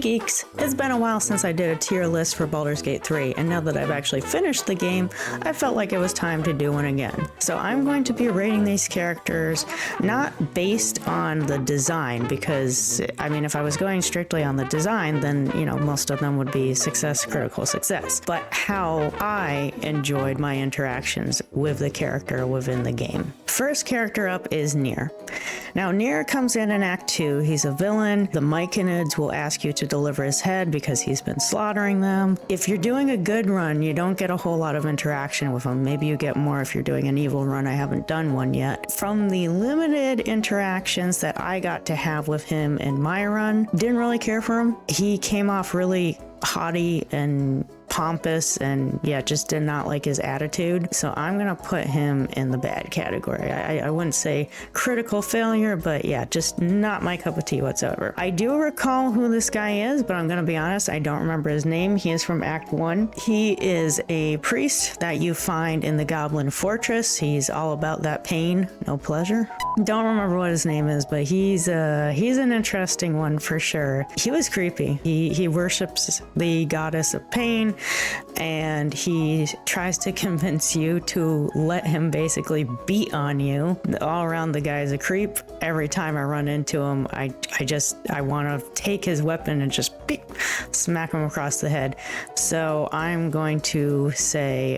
geeks! It's been a while since I did a tier list for Baldur's Gate 3, and now that I've actually finished the game, I felt like it was time to do one again. So I'm going to be rating these characters not based on the design, because, I mean, if I was going strictly on the design, then, you know, most of them would be success, critical success, but how I enjoyed my interactions with the character within the game. First character up is Nier. Now, Nier comes in Act 2. He's a villain. The Myconids will ask you to deliver his head because he's been slaughtering them. If you're doing a good run, you don't get a whole lot of interaction with him. Maybe you get more if you're doing an evil run. I haven't done one yet. From the limited interactions that I got to have with him in my run, didn't really care for him. He came off really haughty and pompous, and yeah, just did not like his attitude. So I'm gonna put him in the bad category. I wouldn't say critical failure, but yeah, just not my cup of tea whatsoever. I do recall who this guy is, but I'm gonna be honest, I don't remember his name. He is from Act 1. He is a priest that you find in the Goblin Fortress. He's all about that pain, no pleasure. Don't remember what his name is, but he's an interesting one for sure. He was creepy. He worships the goddess of pain, and he tries to convince you to let him basically beat on you. All around, the guy's a creep. Every time I run into him, I want to take his weapon and just beep, smack him across the head. So I'm going to say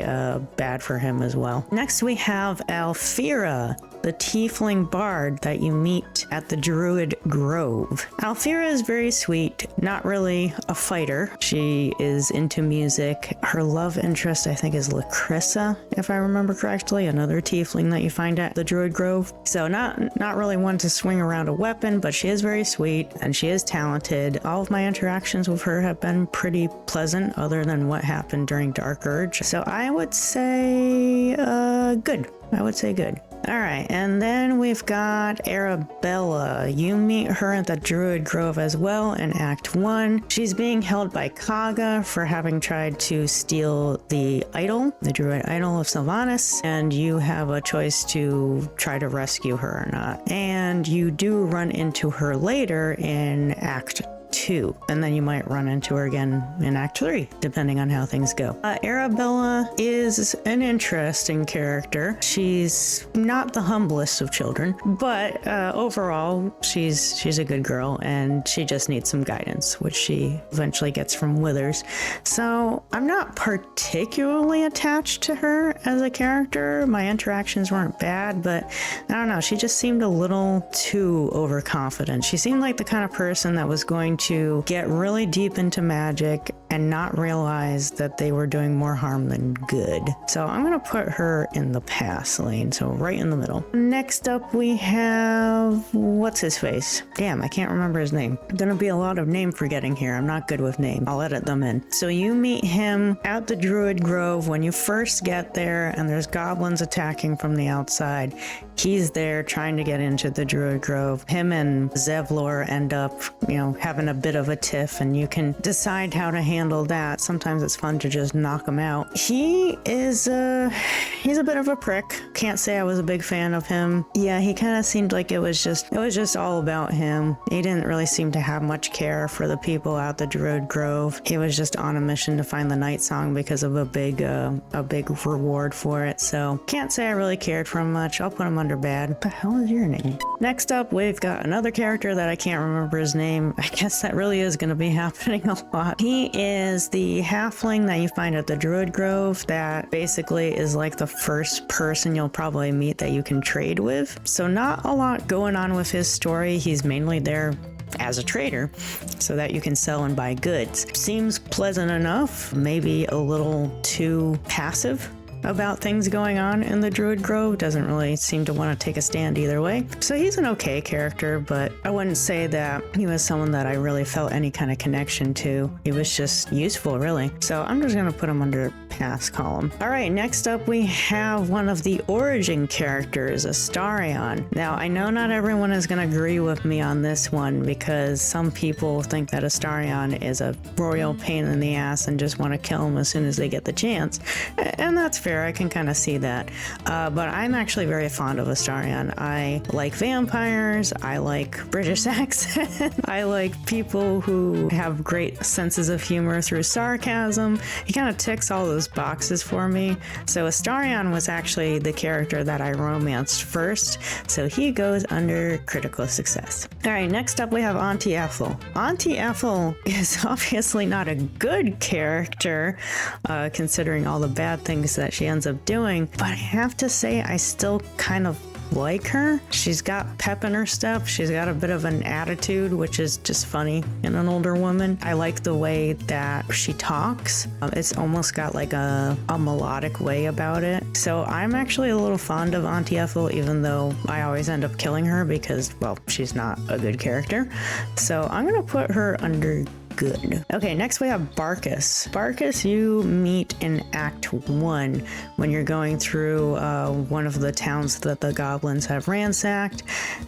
bad for him as well. Next we have Alfira, the tiefling bard that you meet at the Druid Grove. Alfira is very sweet, not really a fighter. She is into music. Her love interest, I think, is Lacrissa, if I remember correctly, another tiefling that you find at the Druid Grove. So not really one to swing around a weapon, but she is very sweet and she is talented. All of my interactions with her have been pretty pleasant, other than what happened during Dark Urge. So I would say good. I would say good. All right, and then we've got Arabella. You meet her at the Druid Grove as well in Act 1. She's being held by Kaga for having tried to steal the idol, the Druid idol of Sylvanas, and you have a choice to try to rescue her or not. And you do run into her later in Act 2, and then you might run into her again in Act 3, depending on how things go. Arabella is an interesting character. She's not the humblest of children, but overall, she's a good girl, and she just needs some guidance, which she eventually gets from Withers. So I'm not particularly attached to her as a character. My interactions weren't bad, but I don't know, she just seemed a little too overconfident. She seemed like the kind of person that was going to get really deep into magic and not realize that they were doing more harm than good. So I'm gonna put her in the pass lane, so right in the middle. Next up we have, what's his face? Damn, I can't remember his name. Gonna be a lot of name forgetting here. I'm not good with names. I'll edit them in. So you meet him at the Druid Grove when you first get there, and there's goblins attacking from the outside. He's there trying to get into the Druid Grove. Him and Zevlor end up, you know, having a bit of a tiff, and you can decide how to handle that. Sometimes it's fun to just knock him out. He is he's a bit of a prick. Can't say I was a big fan of him. Yeah, he kind of seemed like it was just all about him. He didn't really seem to have much care for the people out the Druid Grove. He was just on a mission to find the Night Song because of a big reward for it. So can't say I really cared for him much. I'll put him under bad. What the hell is your name? Next up, we've got another character that I can't remember his name. I guess that really is going to be happening a lot. He is the halfling that you find at the Druid Grove that basically is like the first person you'll probably meet that you can trade with. So not a lot going on with his story. He's mainly there as a trader so that you can sell and buy goods. Seems pleasant enough, maybe a little too passive about things going on in the Druid Grove. Doesn't really seem to want to take a stand either way. So he's an okay character, but I wouldn't say that he was someone that I really felt any kind of connection to. He was just useful, really. So I'm just going to put him under pass column. All right, next up we have one of the origin characters, Astarion. Now, I know not everyone is going to agree with me on this one because some people think that Astarion is a royal pain in the ass and just want to kill him as soon as they get the chance. And that's fair fair. I can kind of see that. But I'm actually very fond of Astarion. I like vampires. I like British accent. I like people who have great senses of humor through sarcasm. He kind of ticks all those boxes for me. So Astarion was actually the character that I romanced first. So he goes under critical success. All right, next up we have Auntie Ethel. Auntie Ethel is obviously not a good character, considering all the bad things that she ends up doing, but I have to say I still kind of like her. She's got pep in her step. She's got a bit of an attitude, which is just funny in an older woman. I like the way that she talks. It's almost got like a melodic way about it. So I'm actually a little fond of Auntie Ethel, even though I always end up killing her because, well, she's not a good character. So I'm going to put her under good. Okay, next we have Barkus. Barkus you meet in Act 1 when you're going through one of the towns that the goblins have ransacked,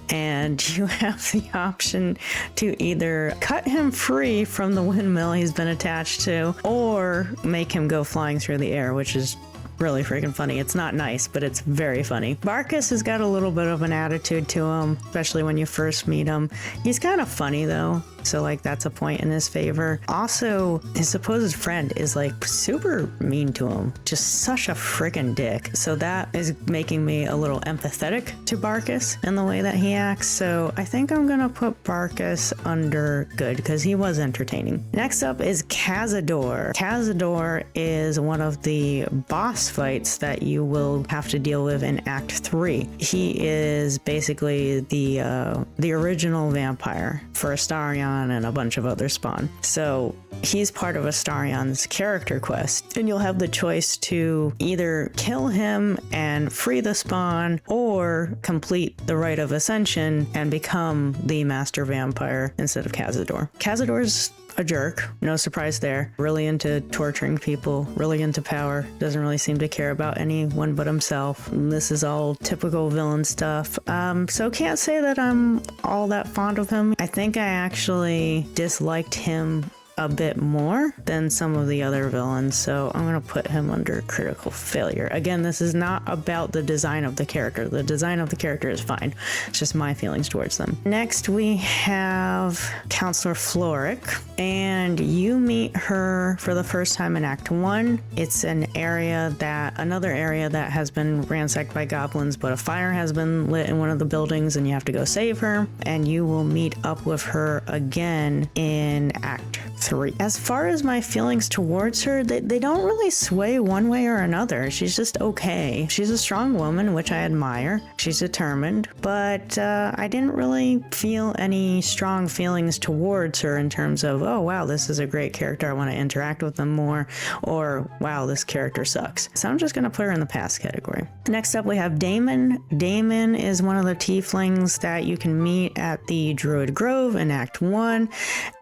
and you have the option to either cut him free from the windmill he's been attached to, or make him go flying through the air, which is really freaking funny. It's not nice, but it's very funny. Barkus has got a little bit of an attitude to him, especially when you first meet him. He's kind of funny though, so like that's a point in his favor. Also, his supposed friend is like super mean to him, just such a freaking dick. So that is making me a little empathetic to Barkus and the way that he acts. So I think I'm gonna put Barkus under good because he was entertaining. Next up is Cazador. Cazador is one of the boss fights that you will have to deal with in Act 3. He is basically the original vampire for Astarion and a bunch of other spawn. So he's part of Astarion's character quest, and you'll have the choice to either kill him and free the spawn, or complete the rite of ascension and become the master vampire instead of Cazador. Cazador's a jerk, no surprise there. Really into torturing people, really into power, doesn't really seem to care about anyone but himself. And this is all typical villain stuff. So can't say that I'm all that fond of him. I think I actually disliked him a bit more than some of the other villains, so I'm gonna put him under critical failure. Again, this is not about the design of the character. The design of the character is fine. It's just my feelings towards them. Next, we have Counselor Floric, and you meet her for the first time in Act 1. It's another area that has been ransacked by goblins, but a fire has been lit in one of the buildings and you have to go save her, and you will meet up with her again in Act 3. As far as my feelings towards her, they don't really sway one way or another. She's just okay. She's a strong woman, which I admire. She's determined, but I didn't really feel any strong feelings towards her in terms of, oh wow, this is a great character, I want to interact with them more, or wow, this character sucks. So I'm just gonna put her in the pass category. Next up we have Damon. Damon is one of the tieflings that you can meet at the Druid Grove in Act 1,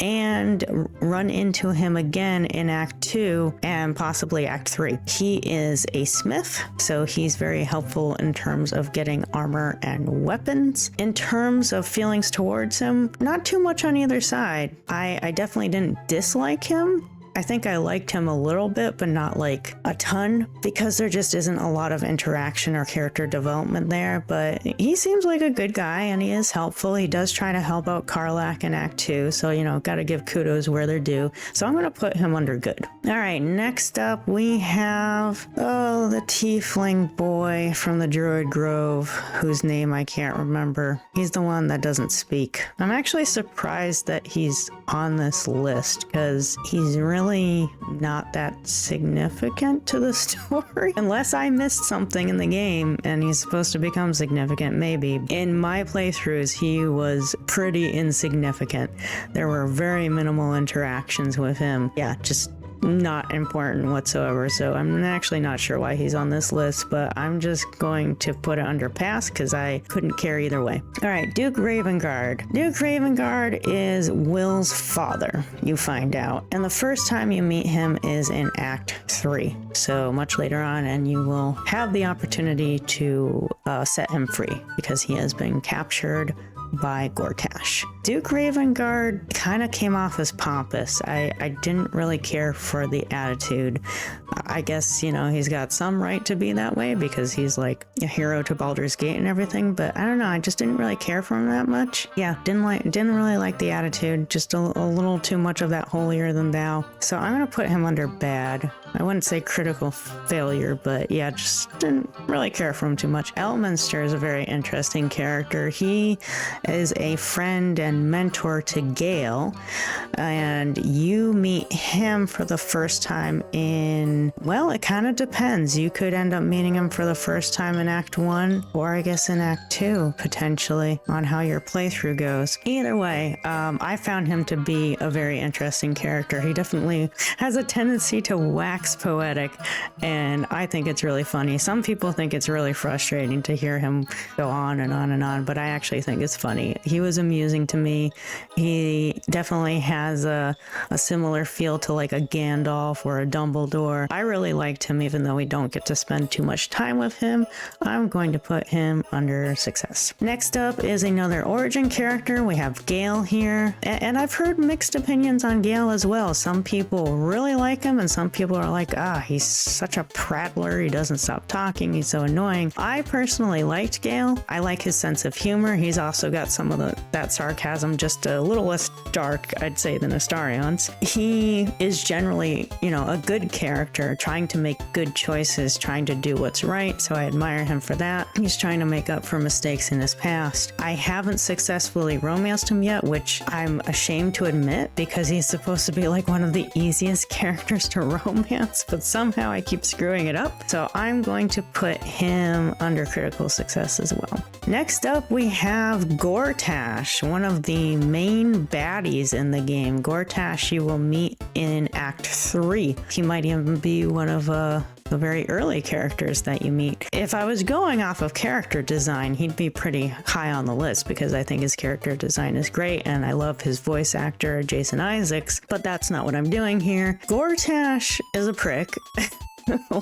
and run into him again in Act 2 and possibly Act 3. He is a smith, so he's very helpful in terms of getting armor and weapons. In terms of feelings towards him, not too much on either side. I definitely didn't dislike him. I think I liked him a little bit, but not like a ton, because there just isn't a lot of interaction or character development there. But he seems like a good guy and he is helpful. He does try to help out Karlach in Act 2, so you know, gotta give kudos where they're due. So I'm gonna put him under good. All right, next up we have, the tiefling boy from the Druid Grove, whose name I can't remember. He's the one that doesn't speak. I'm actually surprised that he's on this list, because he's really not that significant to the story, unless I missed something in the game and he's supposed to become significant. Maybe in my playthroughs he was pretty insignificant. There were very minimal interactions with him. Yeah, just not important whatsoever. So I'm actually not sure why he's on this list, but I'm just going to put it under pass because I couldn't care either way. All right, Duke Ravengard. Duke Ravengard is Will's father, you find out, and the first time you meet him is in Act 3, so much later on, and you will have the opportunity to set him free because he has been captured by Gortash. Duke Ravengard kind of came off as pompous. I didn't really care for the attitude. I guess, you know, he's got some right to be that way because he's like a hero to Baldur's Gate and everything, but I don't know, I just didn't really care for him that much. Yeah, didn't really like the attitude, just a little too much of that holier than thou. So I'm gonna put him under bad. I wouldn't say critical failure, but yeah, just didn't really care for him too much. Elminster is a very interesting character. He is a friend and mentor to Gale, and you meet him for the first time in, well, it kind of depends. You could end up meeting him for the first time in Act 1, or I guess in Act 2, potentially, on how your playthrough goes. Either way, I found him to be a very interesting character. He definitely has a tendency to wax poetic, and I think it's really funny. Some people think it's really frustrating to hear him go on and on and on, but I actually think it's funny. He was amusing to me. He definitely has a similar feel to like a Gandalf or a Dumbledore. I really liked him, even though we don't get to spend too much time with him. I'm going to put him under success. Next up is another origin character. We have Gale here, and I've heard mixed opinions on Gale as well. Some people really like him, and some people are like, he's such a prattler, he doesn't stop talking, he's so annoying. I personally liked Gale. I like his sense of humor. He's also got some of that sarcasm, just a little less dark, I'd say, than Astarion's. He is generally, you know, a good character, trying to make good choices, trying to do what's right, so I admire him for that. He's trying to make up for mistakes in his past. I haven't successfully romanced him yet, which I'm ashamed to admit, because he's supposed to be like one of the easiest characters to romance, but somehow I keep screwing it up. So I'm going to put him under critical success as well. Next up, we have Gortash, one of the main baddies in the game. Gortash you will meet in Act 3. He might even be one of the very early characters that you meet. If I was going off of character design, he'd be pretty high on the list because I think his character design is great and I love his voice actor, Jason Isaacs, but that's not what I'm doing here. Gortash is a prick.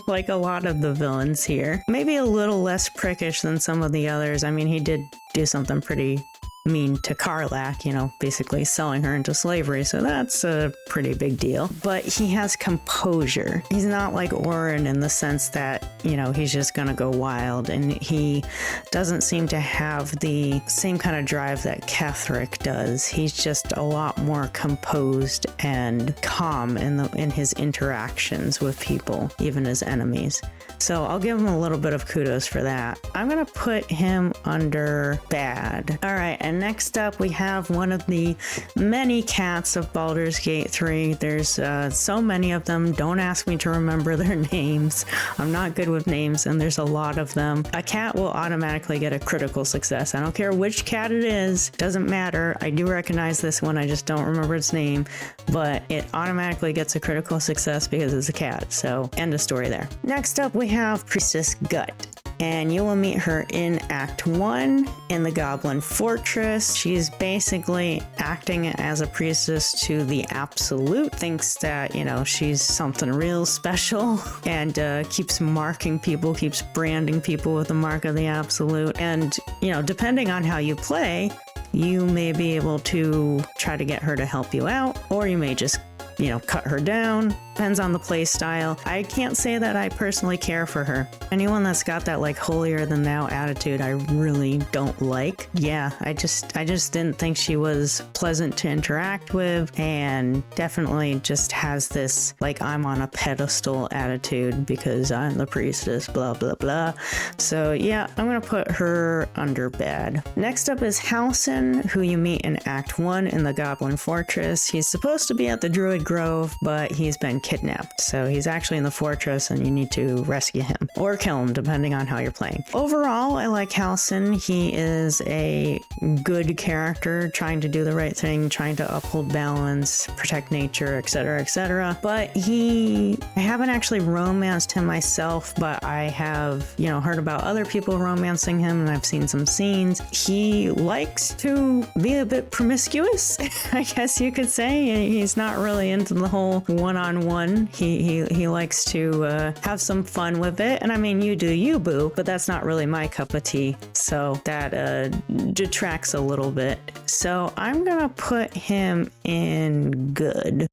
Like a lot of the villains here. Maybe a little less prickish than some of the others. I mean, he did do something pretty mean to Karlach, you know, basically selling her into slavery, so that's a pretty big deal. But he has composure. He's not like Orin in the sense that, you know, he's just gonna go wild, and he doesn't seem to have the same kind of drive that Ketheric does. He's just a lot more composed and calm in his interactions with people, even his enemies. So I'll give him a little bit of kudos for that. I'm gonna put him under bad. All right, and next up we have one of the many cats of Baldur's Gate 3. There's so many of them. Don't ask me to remember their names. I'm not good with names, and there's a lot of them. A cat will automatically get a critical success. I don't care which cat it is. Doesn't matter. I do recognize this one. I just don't remember its name, but it automatically gets a critical success because it's a cat. So end of story there. Next up we have Priestess Gut, and you will meet her in Act 1 in the Goblin Fortress. She's basically acting as a priestess to the Absolute, thinks that, you know, she's something real special, and keeps marking people, keeps branding people with the mark of the Absolute. And, you know, depending on how you play, you may be able to try to get her to help you out, or you may just, you know, cut her down. Depends on the play style. I can't say that I personally care for her. Anyone that's got that like holier than thou attitude, I really don't like. Yeah, I just didn't think she was pleasant to interact with, and definitely just has this like I'm on a pedestal attitude because I'm the priestess, blah blah blah. So yeah, I'm gonna put her under bad. Next up is Halsin, who you meet in Act 1 in the Goblin Fortress. He's supposed to be at the Druid Grove, but he's been kidnapped. So he's actually in the fortress and you need to rescue him or kill him, depending on how you're playing. Overall, I like Halsin. He is a good character, trying to do the right thing, trying to uphold balance, protect nature, etc., etc. But I haven't actually romanced him myself, but I have, you know, heard about other people romancing him, and I've seen some scenes. He likes to be a bit promiscuous, I guess you could say. He's not really into into the whole one-on-one. He likes to have some fun with it. And I mean, you do you, boo, but that's not really my cup of tea. So that detracts a little bit. So I'm gonna put him in good.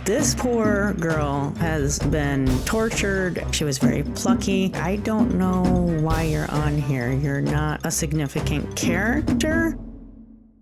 This poor girl has been tortured. She was very plucky. I don't know why you're on here. You're not a significant character.